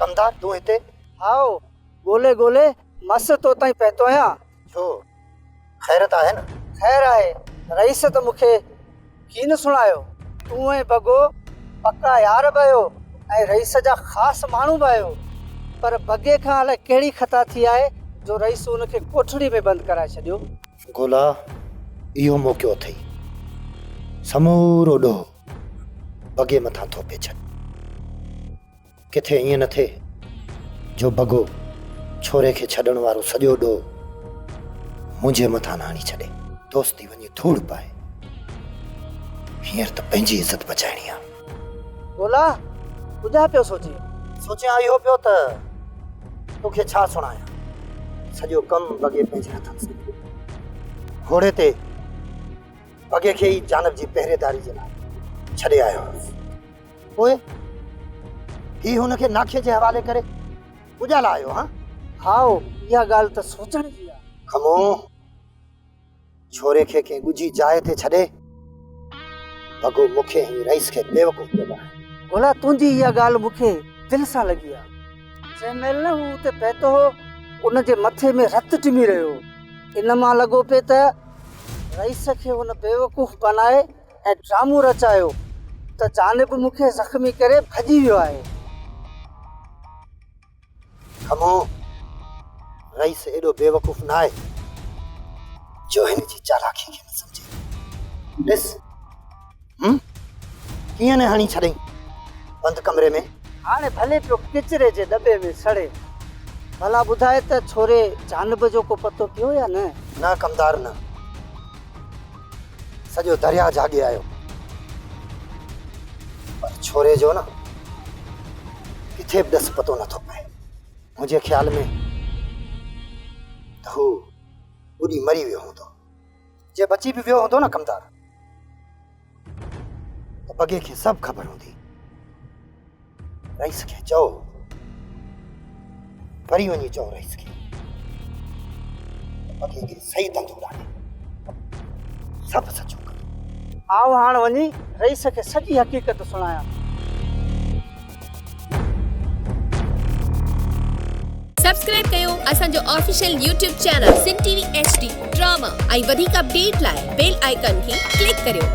कमदार तू हिते? हाओ गोले गोले मस तो ताई पहतो आहियां। छो खैरत आहे न? खैर आहे। रईस तो मूंखे कीन सुणायो। तूं ऐं बगो पक्का यार बि आहियो ऐं रईस जा ख़ासि माण्हू बि आहियो, पर बगे खां अलाए कहिड़ी ख़ता थी आहे जो रईस उनखे कोठड़ी में बंदि कराए छॾियो। गोला इहो मौक़ो अथई, समूरो ॾोह बगे मथां थोपे छॾ। किथे ईअं न थिए जो बगो छोरे खे छॾण वारो सॼो ॾोह मुंहिंजे मथां न आणी छॾे, दोस्ती वञी धूड़ पाए। हींअर त पंहिंजी इज़त बचाइणी आहे। गोला ॿुधा पियो सोचियां इहो पियो त तोखे छा सुणायां। सॼो कमु बगे पंहिंजे हथनि सां घोड़े ते बगे खे ई जानब जी पहिरेदारी जे लाइ छॾे आयो हुउसि। पोइ ही हुनखे नाखे जे हवाले करे उजाला आयो। हाओ इहा ॻाल्हि त सोचण जी आहे। खमो छोरे खे कंहिं ॻुझी जाइ ते छॾे बगो मूंखे ही रईस खे बेवकूफ़ पियो बणाए। गोला तुंहिंजी इहा ॻाल्हि मूंखे दिलि सां लॻी आहे। जंहिं महिल न हू उते पहुतो हो उन जे मथे में रतु टिमी रहियो। इन मां लॻो पिए त रईस खे हुन बेवकूफ़ बनाए ऐं ड्रामो रचायो त जानिब मूंखे ज़ख़्मी करे भॼी वियो आहे। खमो रईस एॾो बेवकूफ़ न आहे जो हिन जी चालाकी खे न सम्झे। ॾिस कीअं न हणी छॾई बंदि कमरे में। हाणे भले पियो किचिरे जे दॿे में सड़े। भला ॿुधाए त छोरे जानिब जो को पतो पियो या न? न कमदार न, सॼो दरिया जाॻे आयो, पर छोरे जो न किथे बि ॾस पतो नथो पए। मुंहिंजे ख़्याल में त हू ॿुॾी मरी वियो हूंदो। जे बची बि वियो हूंदो न कमदार त बगे खे सभु ख़बर हूंदी। रईस खे चओ, वरी वञी चओ रईस खे बगे खे सही धंधो ॾाढे सभु सचो कयो। आओ हाणे वञी रईस खे सॼी हक़ीक़त सुणायां। सब्सक्राइब कयो असांजो ऑफिशियल यूट्यूब चैनल सिन टीवी HD ड्रामा ऐं वधीक अपडेट लाइ बेल आइकन खे क्लिक करियो।